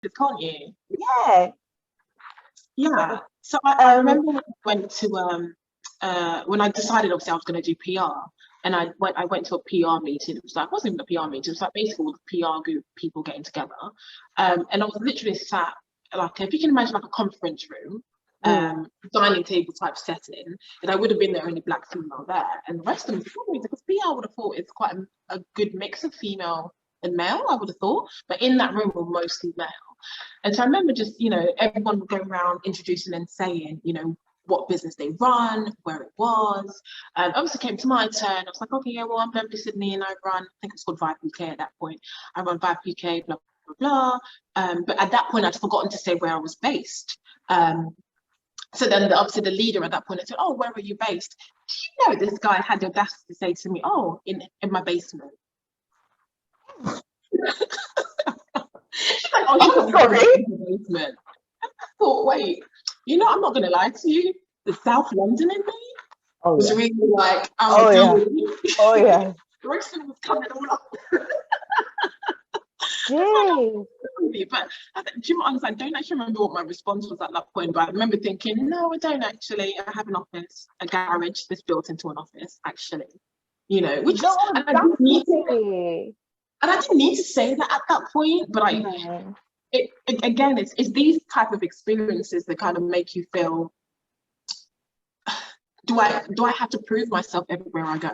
can't you? Yeah. Yeah. So I remember when I went to when I decided obviously I was going to do PR, and I went to a PR meeting. It wasn't even a PR meeting. It was like basically all the PR group people getting together, and I was literally sat like, if you can imagine, like a conference room, dining table type setting, and I would have been the only black female there, and the rest of them, because PR would have thought it's quite a good mix of female and male, I would have thought, but in that room were mostly male. And so I remember just, everyone would go around introducing and saying, what business they run, where it was. Obviously came to my turn. I was like, okay, yeah, well, I'm Beverley, Sydney, and I run, I think it's called Vibe UK at that point. I run Vibe UK, blah, blah, blah. But at that point, I'd forgotten to say where I was based. So then obviously the leader at that point, I said, oh, where are you based? Do you know this guy had the audacity to say to me, oh, in my basement. She's like, oh, you're sorry. Basement. I thought, wait, I'm not going to lie to you. The South London in me was really like, oh yeah. Brixton was coming all up. But do you understand? I don't actually remember what my response was at that point, but I remember thinking, no, I don't actually. I have an office, a garage that's built into an office, actually. Which is, and I didn't need to say that at that point, but again, it's these type of experiences that kind of make you feel, do I have to prove myself everywhere I go?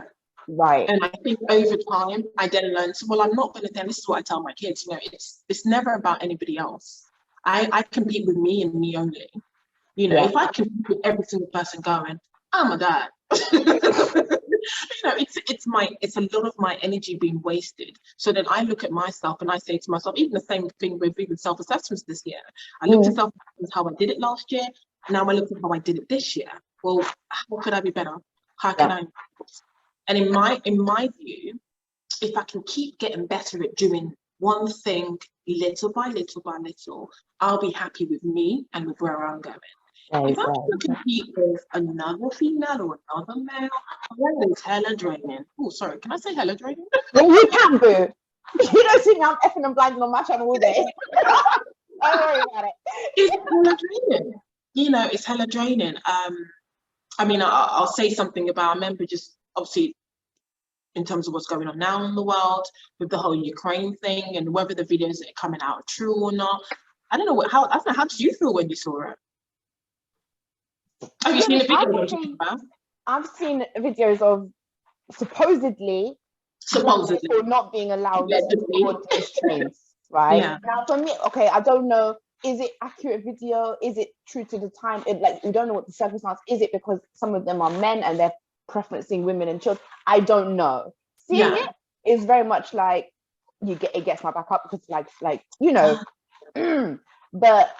Right. And I think over time, I then learned, well, I'm not going to, then this is what I tell my kids, it's never about anybody else. I compete with me and me only. If I compete with every single person going, oh my God. It's a lot of my energy being wasted. So then I look at myself and I say to myself, even the same thing with even self-assessments this year. I looked at self-assessments, how I did it last year. Now I look at how I did it this year. Well, how could I be better? How can I? And in my view, if I can keep getting better at doing one thing little by little by little, I'll be happy with me and with where I'm going. If I'm going to compete with another female or another male, it's hella draining. Oh, sorry, can I say hella draining? Yeah, you can do. You don't see me, I'm effing and blinding on my channel all day. Don't worry about it. It's hella draining. It's hella draining. I mean, I'll say something about, I remember just obviously in terms of what's going on now in the world with the whole Ukraine thing and whether the videos that are coming out are true or not. I don't know how did you feel when you saw it? Have you seen the video? I've seen videos of supposedly people not being allowed to board these trains, right? Yeah. Now for me, okay, I don't know, is it accurate video? Is it true to the time? We don't know what the circumstance is. It because some of them are men and they're preferencing women and children? I don't know. Seeing it is very much like it gets my back up because but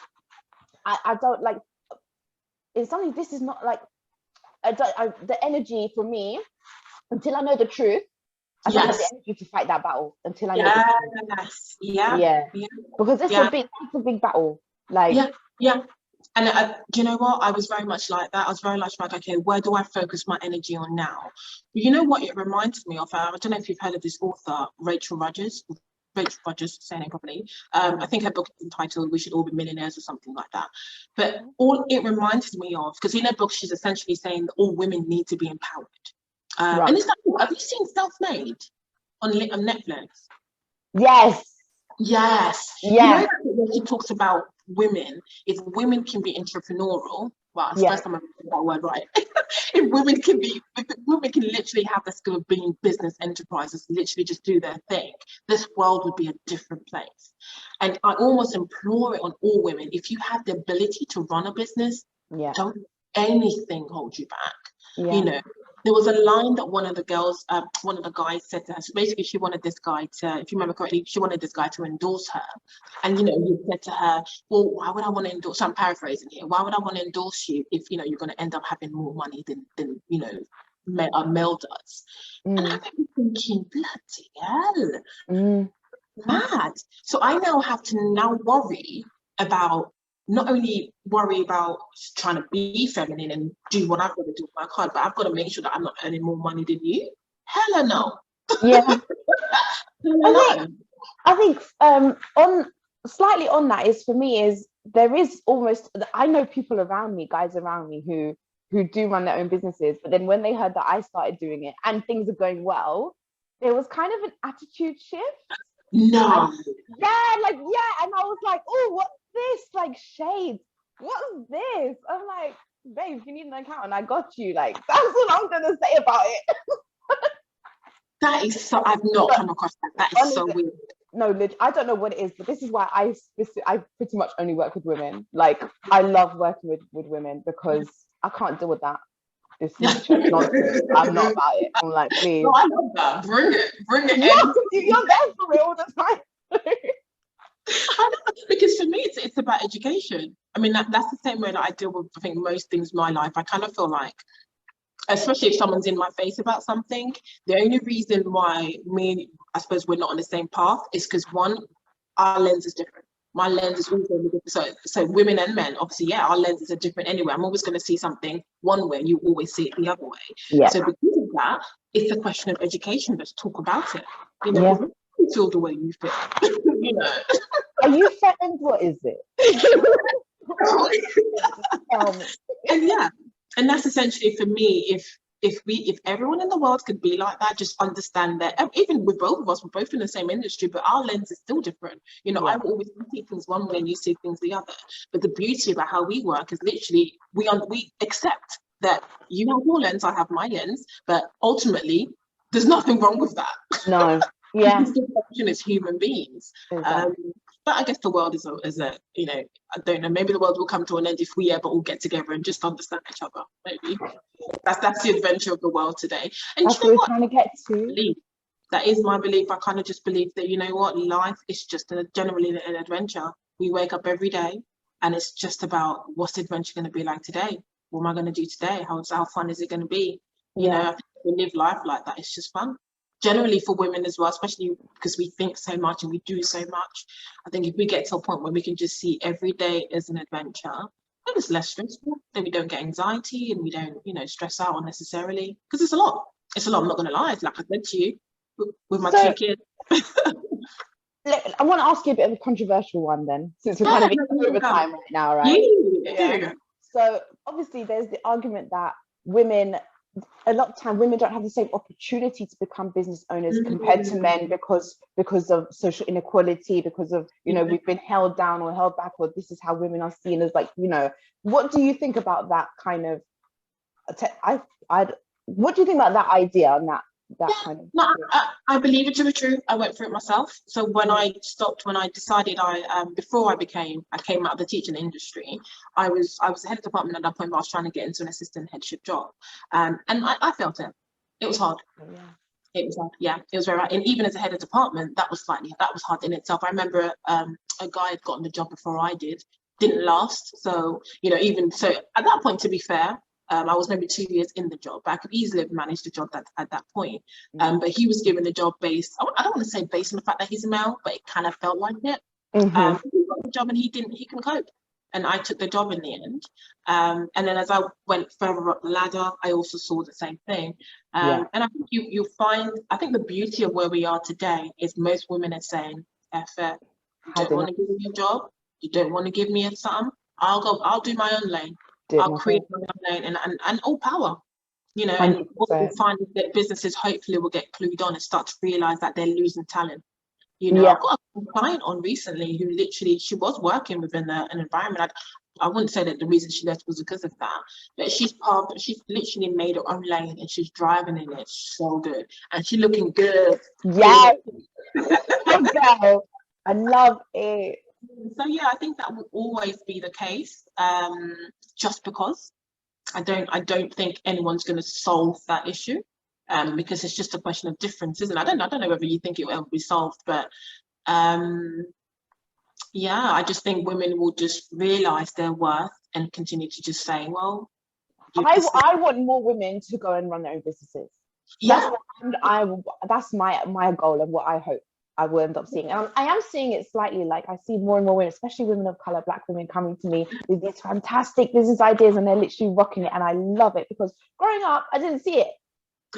I don't like. It's something. This is not like the energy for me until I know the truth. I don't have the energy to fight that battle until I know the truth. Yeah. Because it's a big battle. And do you know what? I was very much like that. I was very much like, okay, where do I focus my energy on now? But you know what it reminds me of? I don't know if you've heard of this author, Rachel Rogers, saying it properly. I think her book is entitled "We Should All Be Millionaires" or something like that. But all it reminds me of, because in her book, she's essentially saying that all women need to be empowered. And it's like, have you seen Self-Made on Netflix? Yes. You know when she talks about women, if women can be entrepreneurial, well, it's the first time I've heard that word right. if women can literally have the skill of being business enterprises, literally just do their thing, this world would be a different place. And I almost implore it on all women, if you have the ability to run a business, don't let anything hold you back. There was a line that one of the guys said to her. So basically, she wanted this guy to, if you remember correctly, she wanted this guy to endorse her. And, he said to her, well, why would I want to endorse, so I'm paraphrasing here, why would I want to endorse you if, you're going to end up having more money than a male does? And I'm thinking, bloody hell, mad. So I now have to worry about, not only worry about trying to be feminine and do what I've got to do, work hard, but I've got to make sure that I'm not earning more money than you. Hella no. Yeah. I think on slightly on that is, for me, is there is almost, I know people around me, guys around me who do run their own businesses, but then when they heard that I started doing it and things are going well, there was kind of an attitude shift. No. And I was like, oh, what's this? Like, shades. What's this? I'm like, babe, you need an accountant, I got you. Like, that's what I'm gonna say about it. That is so, I've not come across that. That is honestly, so weird. No, I don't know what it is, but this is why I pretty much only work with women. Like, I love working with women because I can't deal with that. This nonsense. I'm not about it. I'm like, please. No, I love that. Bring it. You're there for it all the time. I know, because for me, it's about education. I mean, that's the same way that I deal with, I think, most things in my life. I kind of feel like, especially if someone's in my face about something, the only reason why I suppose we're not on the same path is because, one, our lens is different. My lens is also different. So women and men, obviously, yeah, our lenses are different anyway. I'm always going to see something one way, you always see it the other way. Yeah. So because of that, it's a question of education. Let's talk about it. You know, you feel the way you feel. You know. Are you threatened? What is it? And that's essentially, for me, if everyone in the world could be like that, just understand that, even with both of us, we're both in the same industry, but our lens is still different. You know, I always see things one way and you see things the other. But the beauty about how we work is literally we accept that you have your lens, I have my lens, but ultimately there's nothing wrong with that. No. Yeah. We still function as human beings. Exactly. But I guess the world is a, you know, I don't know, maybe the world will come to an end if we ever all get together and just understand each other. Maybe that's the adventure of the world today. And that's what we're trying to get to. That is my belief. I kind of just believe that, you know what, life is just generally an adventure. We wake up every day and it's just about, what's the adventure going to be like today? What am I going to do today? How fun is it going to be? You know, I think we live life like that. It's just fun. Generally for women as well, especially because we think so much and we do so much. I think if we get to a point where we can just see every day as an adventure, then it's less stressful. Then we don't get anxiety and we don't, you know, stress out unnecessarily, because it's a lot. It's a lot. I'm not going to lie. Like I said to you, with my 2 kids. I want to ask you a bit of a controversial one then, since we're kind of in over time right now, right? Yeah. So obviously there's the argument that a lot of time women don't have the same opportunity to become business owners compared to men because of social inequality, because of, you know, we've been held down or held back, or this is how women are seen as, like, you know, what do you think about that kind of what do you think about that idea and that kind of I believe it to be true. I went through it myself. So when I decided before I came out of the teaching industry, I was the head of department at that point, but I was trying to get into an assistant headship job, and I felt it. It was hard. It was hard. Yeah, it was very hard. And even as a head of department, that was hard in itself. I remember a guy had gotten the job before I didn't last. So, you know, even so at that point, to be fair, I was maybe 2 years in the job, but I could easily have managed the job at that point. But he was given the job based, I don't want to say based on the fact that he's a male, but it kind of felt like it. He got the job and he couldn't cope. And I took the job in the end. And then as I went further up the ladder, I also saw the same thing. And I think you'll find, I think the beauty of where we are today is most women are saying, F it, you don't want to give me a job, you don't want to give me a something, I'll do my own lane. I'll create my own lane, and all power, you know. 100%. And what we find is that businesses hopefully will get clued on and start to realize that they're losing talent. You know, I've got a client on recently who literally, she was working within an environment. I wouldn't say that the reason she left was because of that, but she's literally made her own lane and she's driving in it so good and she's looking good. Yeah. I love it. So yeah, I think that will always be the case. Just because I don't think anyone's going to solve that issue, because it's just a question of differences. And I don't know whether you think it will ever be solved, but yeah, I just think women will just realize their worth and continue to just say, well, I want more women to go and run their own businesses. Yeah, that's my goal and what I hope I will end up seeing. And I am seeing it slightly, like I see more and more women, especially women of color, Black women, coming to me with these fantastic business ideas, and they're literally rocking it, and I love it, because growing up I didn't see it.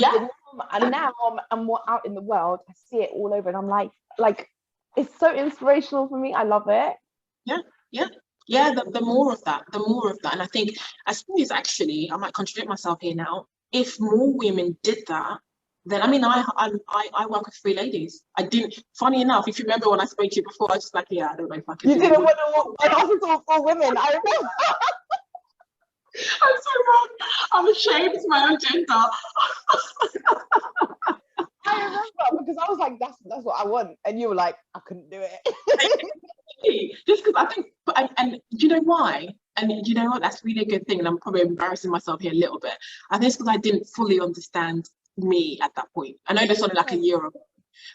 And now I'm more out in the world, I see it all over, and I'm like it's so inspirational for me. I love it. The more of that, and I think, I suppose, actually, I might contradict myself here now. If more women did that, then, I mean, I work with 3 ladies. I didn't. Funny enough, if you remember when I spoke to you before, I was just like, yeah, I don't know if I can. You didn't want to hospital for women. I remember. I'm so wrong. I'm ashamed of my own gender. I remember, because I was like, that's what I want, and you were like, I couldn't do it. Just because I think, and you know why? And you know what? That's really a good thing. And I'm probably embarrassing myself here a little bit. I think it's because I didn't fully understand me at that point. I know this only like a year ago.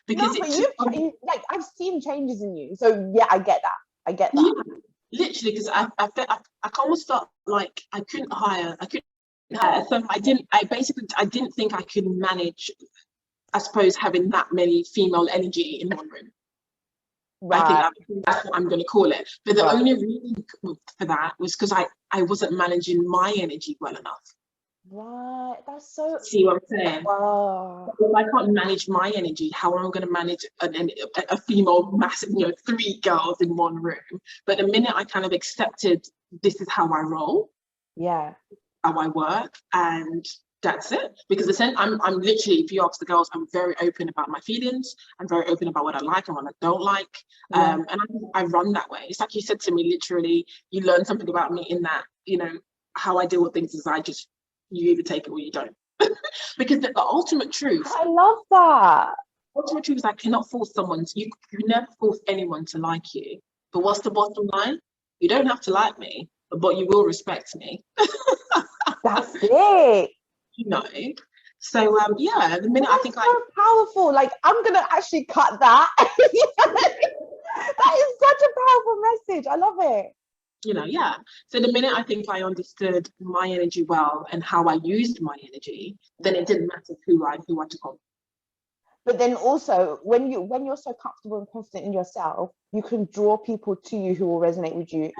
Because like, I've seen changes in you. So yeah, I get that. Yeah, literally, because I almost felt like I couldn't hire. So I didn't think I could manage, I suppose, having that many female energy in one room. Right. I think that's what I'm going to call it. But the only reason for that was because I wasn't managing my energy well enough. Right, that's so. See what I'm saying? Wow. If I can't manage my energy, how am I going to manage a female massive, 3 girls in one room? But the minute I kind of accepted, this is how I roll. Yeah. How I work, and that's it. Because I'm literally, if you ask the girls, I'm very open about my feelings. I'm very open about what I like and what I don't like. Yeah. And I run that way. It's like you said to me, literally, you learn something about me in that, how I deal with things is you either take it or you don't. Because the ultimate truth. I love that. Ultimate truth is, I cannot force you never force anyone to like you. But what's the bottom line? You don't have to like me, but you will respect me. That's it. So the minute I think so powerful. Like, I'm gonna actually cut that. That is such a powerful message. I love it. So the minute I think I understood my energy well and how I used my energy, then it didn't matter who I took on. But then also, when you're so comfortable and confident in yourself, you can draw people to you who will resonate with you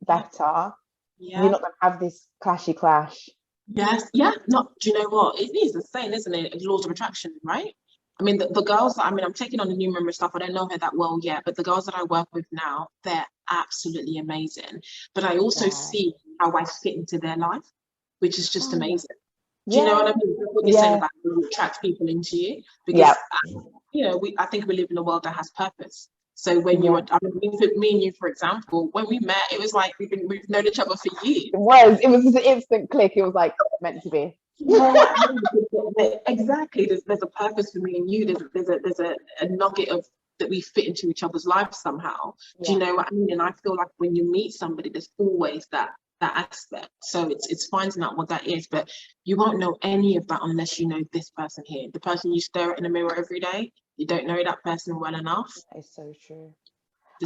better. Yeah. You're not gonna have this clashy clash. Yes, yeah. Do you know what? It is the same, isn't it? Laws of attraction, right? I mean, the girls, I'm taking on the new member stuff. I don't know her that well yet, but the girls that I work with now, they're absolutely amazing. But I also see how I fit into their life, which is just amazing. Do you know what I mean? That's what you're saying about you attract people into you. Because, I think we live in a world that has purpose. So when me and you, for example, when we met, it was like we've known each other for years. It was an instant click. It was like meant to be. Exactly. There's a purpose for me and you. There's a nugget of that we fit into each other's lives somehow. Do you know what I mean? And I feel like when you meet somebody, there's always that aspect. So it's finding out what that is, but you won't know any of that unless you know this person here, the person you stare at in the mirror every day. You don't know that person well enough. It's so true.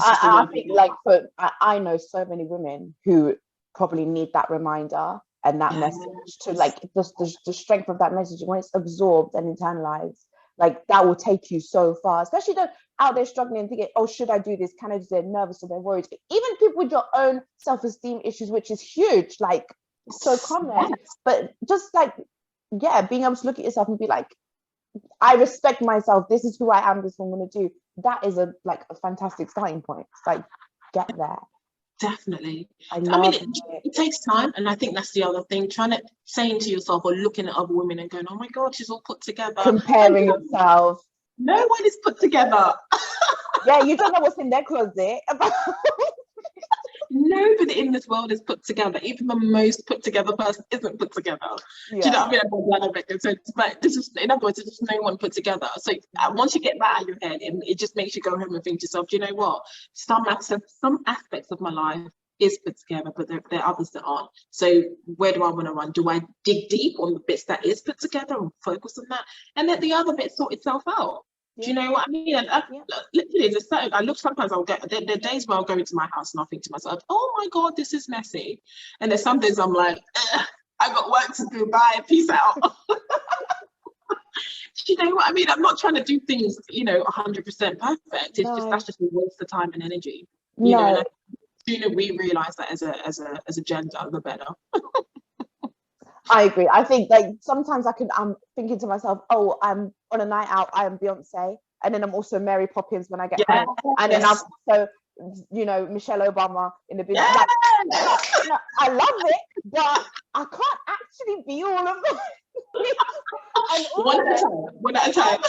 I think, like, I know so many women who probably need that reminder and that message to, like, the strength of that message when it's absorbed and internalized. Like, that will take you so far, especially those out there struggling, thinking, oh, should I do this? Can I do? They're nervous or they're worried. Even people with your own self-esteem issues, which is huge, like, so common. But just like, being able to look at yourself and be like, I respect myself. This is who I am. This is what I'm going to do. That is a fantastic starting point. It's like, get there. Definitely. It takes time, and I think that's the other thing. Saying to yourself or looking at other women and going, "Oh my God, she's all put together." Comparing yourself. No one is put together. You don't know what's in their closet. Nobody in this world is put together. Even the most put together person isn't put together. Do you know what I mean? But in other words, there's just no one put together. So once you get that out of your head, it just makes you go home and think to yourself, do you know what? Some aspects of my life is put together, but there are others that aren't. So where do I want to run? Do I dig deep on the bits that is put together and focus on that, and let the other bits sort itself out? Do you know what I mean? And literally, sometimes I'll get there are days where I'll go into my house and I'll think to myself, oh my God, this is messy. And there's some days I'm like, I've got work to do, bye, peace out. Do you know what I mean? I'm not trying to do things, 100% perfect. It's that's just a waste of time and energy. You know, and the sooner we realise that as a gender, the better. I agree. I think, like, sometimes I'm thinking to myself, oh, I'm on a night out, I am Beyonce, and then I'm also Mary Poppins when I get home, and then I've also, you know, Michelle Obama in the business. Like, I love it, but I can't actually be all of them. And also, one at a time.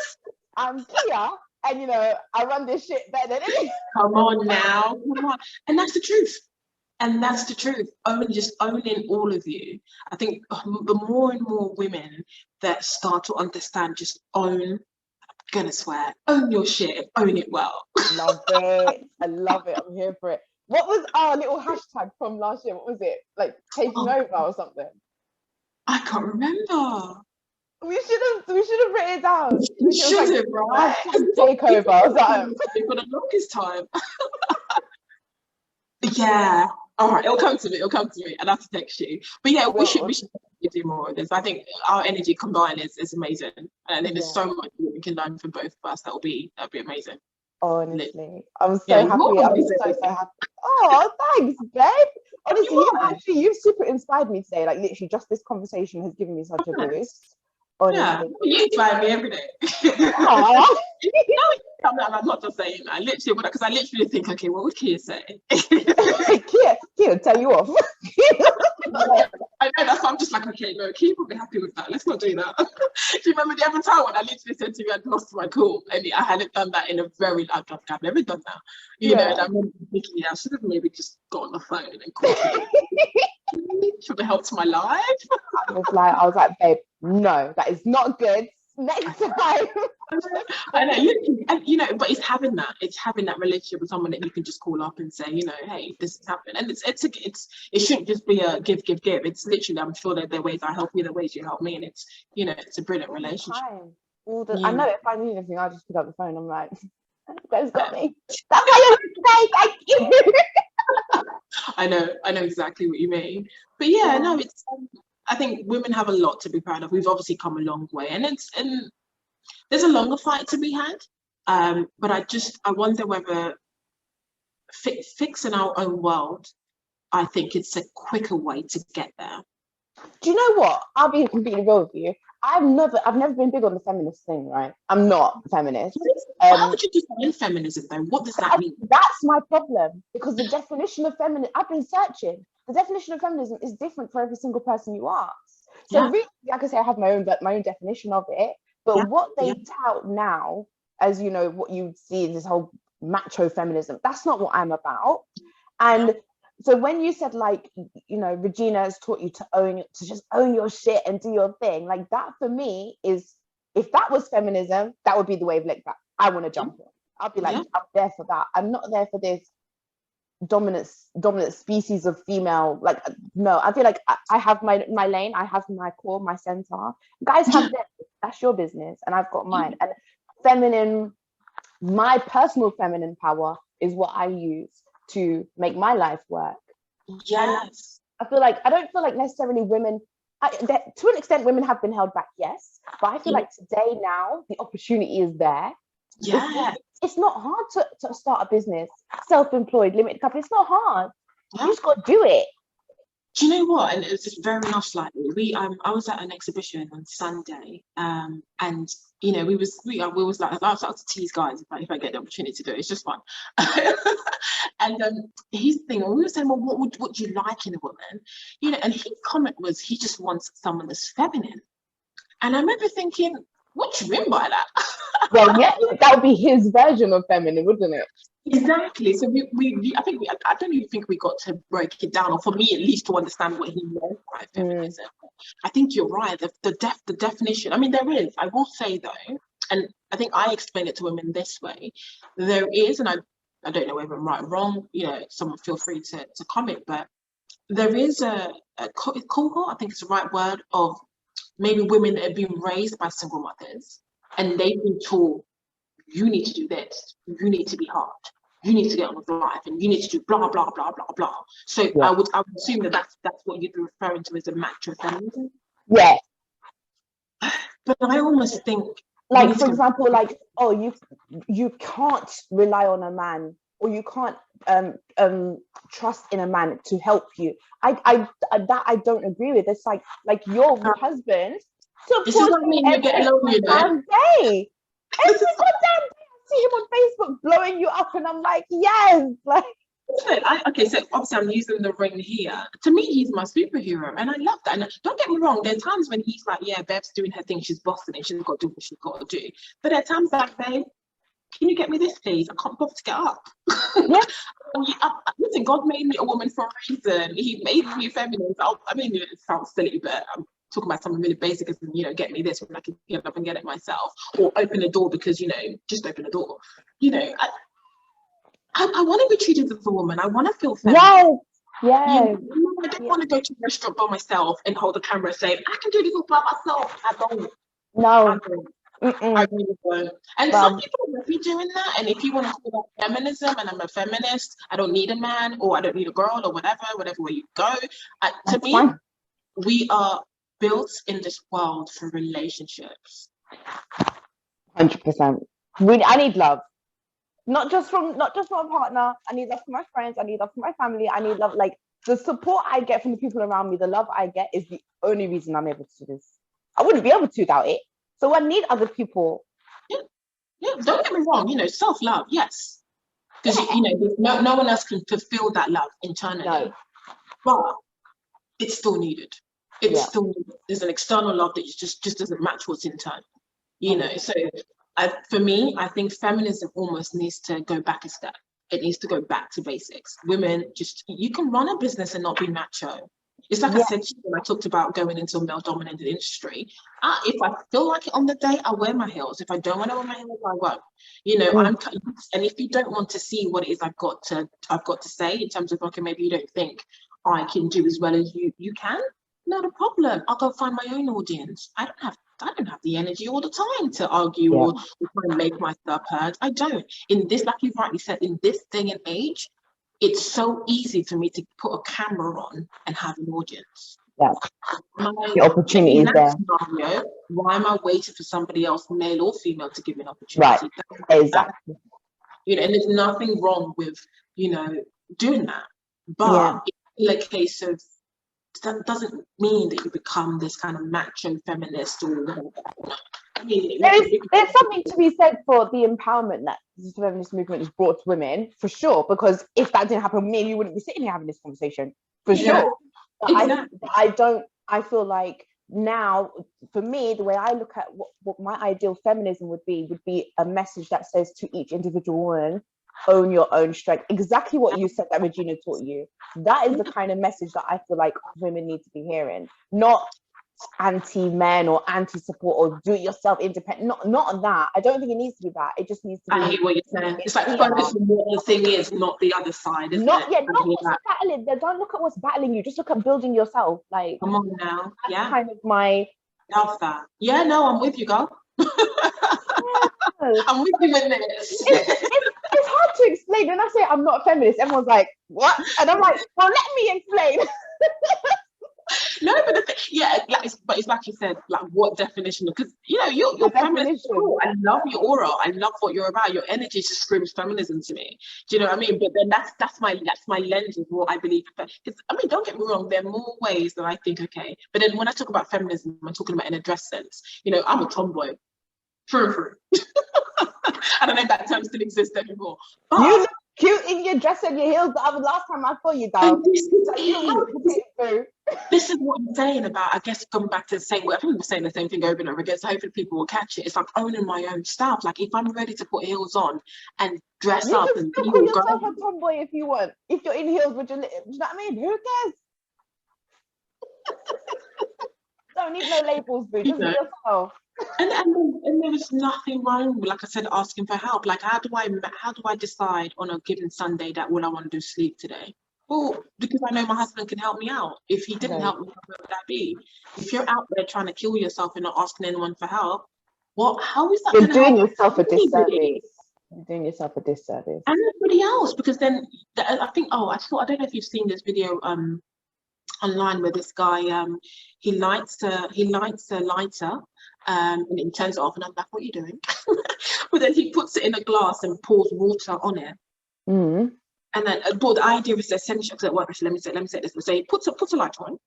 I'm Kia, and you know, I run this shit better than anyone. Come on now, come on. And that's the truth. And that's the truth. Just owning all of you. I think the more and more women that start to understand, just own, I'm gonna swear, own your shit, own it well. Love it. I love it. I'm here for it. What was our little hashtag from last year? What was it? Like taking over or something? I can't remember. We should have written it down. We should have, right? Takeover or something. For the longest time. Yeah. All right, it'll come to me. I'll have to text you. But yeah, we should do more of this. I think our energy combined is amazing. And I think there's so much we can learn from both of us. That'll be amazing. Honestly, I'm so happy. I'm so happy. Oh, thanks, babe. Honestly, you've super inspired me today. Like literally, just this conversation has given me such a boost. Honestly. Yeah, you inspire me every day. I'm not just saying that. Literally, because I literally think, okay, what would Kia say? Kia, tell you off. I know, that's why I'm just like, okay, no, Kia will be happy with that. Let's not do that. Do you remember the other time when I literally said to you I'd lost my cool, and I hadn't done that in a very long time. I've never done that. You know, and I remember thinking, I should have maybe just got on the phone and called you. Should have helped my life. I was like, babe, no, that is not good. Next time. I know, and you know, but it's having that relationship with someone that you can just call up and say, you know, hey, this has happened, and it shouldn't just be a give. It's literally, I'm sure that there are ways I help you, there are ways you help me, and it's, you know, it's a brilliant relationship. I know if I need anything, I'll just pick up the phone. I'm like, God's got me. That's why you're thank you. I know exactly what you mean, but yeah, no, it's. I think women have a lot to be proud of. We've obviously come a long way, and there's a longer fight to be had. But I wonder whether fixing our own world, I think it's a quicker way to get there. Do you know what? I'll be completely real with you. I've never been big on the feminist thing, right? I'm not feminist. How would you define feminism though? What does that mean? That's my problem, because the definition of feminism, I've been searching. The definition of feminism is different for every single person you ask. So really, like I say, I have my own definition of it. But what they tout now, as you know, what you see is this whole macho feminism. That's not what I'm about. And so when you said, like, you know, Regina has taught you to just own your shit and do your thing, like that for me is, if that was feminism, that would be the wavelength that I want to jump on. I'll be like, I'm there for that. I'm not there for this dominant species of female. Like, no, I feel like I have my lane, I have my core, my center. Guys have theirs. That's your business, and I've got mine. And feminine, my personal feminine power is what I use to make my life work. Yes. And I don't feel like necessarily women, to an extent, women have been held back, yes, but I feel like today now the opportunity is there. Yeah. It's not hard to start a business, self-employed, limited company. It's not hard. You just got to do it. Do you know what? And it's just very enough slightly. I was at an exhibition on Sunday, and you know, we was like, I was to tease guys if I get the opportunity to do it. It's just fun. And his thing, we were saying, well, what do you like in a woman? You know, and his comment was, he just wants someone that's feminine. And I remember thinking, what do you mean by that? Well, yeah, that would be his version of feminine, wouldn't it? Exactly. So I don't even think we got to break it down, or for me at least, to understand what he meant by feminism. I think you're right. The definition. I mean, there is. I will say though, and I think I explain it to women this way. There is, and I don't know whether I'm right or wrong. You know, someone feel free to comment. But there is a cohort, I think it's the right word, of maybe women that have been raised by single mothers, and they've been taught, you need to do this, you need to be hard, you need to get on with life, and you need to do blah blah blah blah blah. So I would assume that that's what you'd be referring to as a macho feminism. Yeah. But I almost think, like, for example, like, oh, you can't rely on a man, or you can't trust in a man to help you. I don't agree with. It's like your husband. This is what I mean. You get alone, you know. Day. Every goddamn day see him on Facebook blowing you up, and I'm like, yes, like. Okay, so obviously I'm using the ring here. To me, he's my superhero, and I love that. And don't get me wrong, there are times when he's like, yeah, Bev's doing her thing, she's bossing it, she's got to do what she's got to do. But there are times like, babe, can you get me this, please? I can't bother to get up. Yeah. Listen, God made me a woman for a reason. He made me a feminist. I mean, it sounds silly, but I'm talking about something really basic as, you know, get me this when I can get up and get it myself, or open the door because, you know, just open the door. You know, I want to be treated as a woman. I want to feel feminine. Yeah. You know, I don't want to go to a restaurant by myself and hold the camera saying, I can do this all by myself. I don't. No. I really don't. And some people will be doing that. And if you want to call that feminism, and I'm a feminist, I don't need a man, or I don't need a girl, or whatever way you go. To me, fine. We are built in this world for relationships. 100%. I need love. Not just from a partner. I need love from my friends. I need love from my family. I need love, like the support I get from the people around me. The love I get is the only reason I'm able to do this. I wouldn't be able to without it. So I need other people. Yeah. Don't get me wrong. You know, self-love, yes, because you know, no one else can fulfill that love internally. No. But it's still needed. It's still needed. There's an external love that just doesn't match what's internal. You know, so. For me, I think feminism almost needs to go back a step. It needs to go back to basics. Women, you can run a business and not be macho. It's like I said when I talked about going into a male-dominated industry. If I feel like it on the day, I wear my heels. If I don't want to wear my heels, I won't. You know, and if you don't want to see what it is I've got to say in terms of, okay, maybe you don't think I can do as well as you can, not a problem. I'll go find my own audience. I don't have the energy all the time to argue or try and make myself heard. I don't. In this, like you rightly said, in this day and age, it's so easy for me to put a camera on and have an audience. Yeah. The opportunity is there. Scenario, why am I waiting for somebody else, male or female, to give me an opportunity? Right. Exactly. You know, and there's nothing wrong with, you know, doing that. But in a case of, that doesn't mean that you become this kind of macho feminist or whatever. I mean, there's something to be said for the empowerment that the feminist movement has brought to women, for sure. Because if that didn't happen, me and you wouldn't be sitting here having this conversation, for sure. Exactly. I feel like now, for me, the way I look at what my ideal feminism would be a message that says to each individual woman, own your own strength. Exactly what you said that Regina taught you. That is the kind of message that I feel like women need to be hearing. Not anti-men or anti-support or do-it-yourself independent. Not that. I don't think it needs to be that. It just needs to be. I hear what you're saying. It's like focus on what the thing is, not the other side. Don't battling. Don't look at what's battling you. Just look at building yourself. Like, come on now. That's kind of my. Love that. Yeah, no, I'm with you, girl. I'm with you in this. It's hard to explain. When I say I'm not a feminist, everyone's like, what? And I'm like, well, let me explain. No, but but it's like you said, like what definition? Because you know, your feminist. I love your aura. I love what you're about. Your energy just screams feminism to me. Do you know what I mean? But then that's my lens of what I believe. Because I mean, don't get me wrong, there are more ways that I think okay. But then when I talk about feminism, I'm talking about in a dress sense. You know, I'm a tomboy. True. I don't know if that term still exists anymore. But you look cute in your dress and your heels. The last time I saw you, though. This is what I'm saying about, I guess, going back to the same way. I think we're saying the same thing over and over again, so hopefully people will catch it. It's like owning my own stuff. Like, if I'm ready to put heels on and dress up and you can call yourself a tomboy if you want. If you're in heels with your lips, do you know what I mean? Who cares? Don't need no labels, boo. Just be yourself. And there is nothing wrong with, like I said, asking for help. Like, how do I decide on a given Sunday that all I want to do is sleep today? Well, because I know my husband can help me out. If he didn't help me, where would that be? If you're out there trying to kill yourself and not asking anyone for help, how is that? You're doing yourself a disservice. You're doing yourself a disservice. And everybody else, because then I think, I don't know if you've seen this video online where this guy he lights a lighter and he turns it off, and I'm like, what are you doing? But then he puts it in a glass and pours water on it. And then but the idea is essential to work. Let me say this. So he puts a lighter on,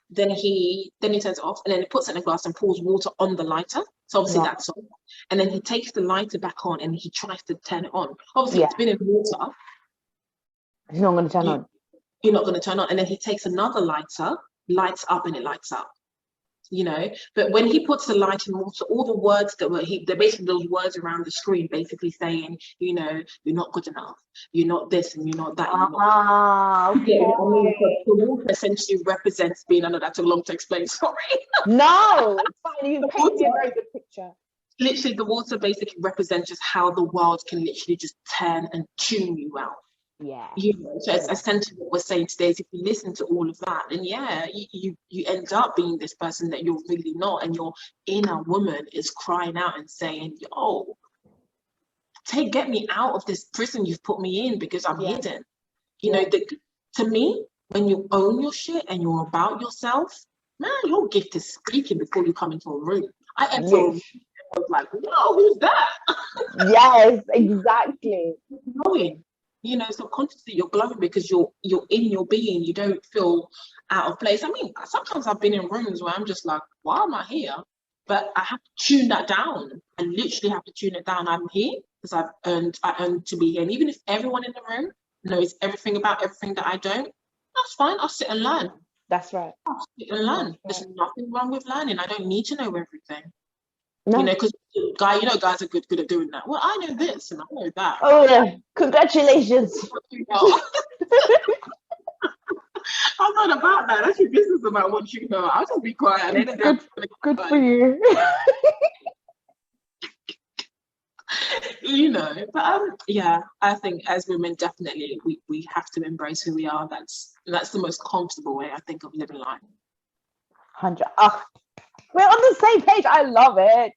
then he turns it off, and then he puts it in a glass and pours water on the lighter. So obviously that's on. And then he takes the lighter back on and he tries to turn it on. Obviously it's been in water. It's not going to turn on. You're not going to turn on. And then he takes another lighter, lights up, and it lights up. You know, but when he puts the light in water, all the words that were they're basically those words around the screen, basically saying, you know, you're not good enough, you're not this, and you're not that. Okay. Yeah, I mean, the water essentially represents being. I know that took long to explain. Sorry. No, it's fine. You painted a very good picture. Literally, the water basically represents just how the world can literally just turn and tune you out. Yeah. You know, so it's essentially what we're saying today is if you listen to all of that, then you end up being this person that you're really not, and your inner woman is crying out and saying, yo, get me out of this prison you've put me in because I'm hidden. You know, to me, when you own your shit and you're about yourself, man, your gift is speaking before you come into a room. I entered a room, I was like, whoa, who's that? Yes, exactly. Knowing. You know, subconsciously you're glowing because you're in your being. You don't feel out of place. I mean, sometimes I've been in rooms where I'm just like, why am I here? But I have to tune that down. I literally have to tune it down. I'm here because I earned to be here. And even if everyone in the room knows everything about everything that I don't, that's fine. I'll sit and learn. That's right. I'll sit and learn. Right. There's nothing wrong with learning. I don't need to know everything. No. You know, because guys are good at doing that. Well, I know this and I know that. Oh yeah, congratulations. I'm not about that. That's your business about what you know. I'll just be quiet. Good for you. You know, but I think as women, definitely we have to embrace who we are. That's the most comfortable way, I think, of living life. 100. We're on the same page. I love it.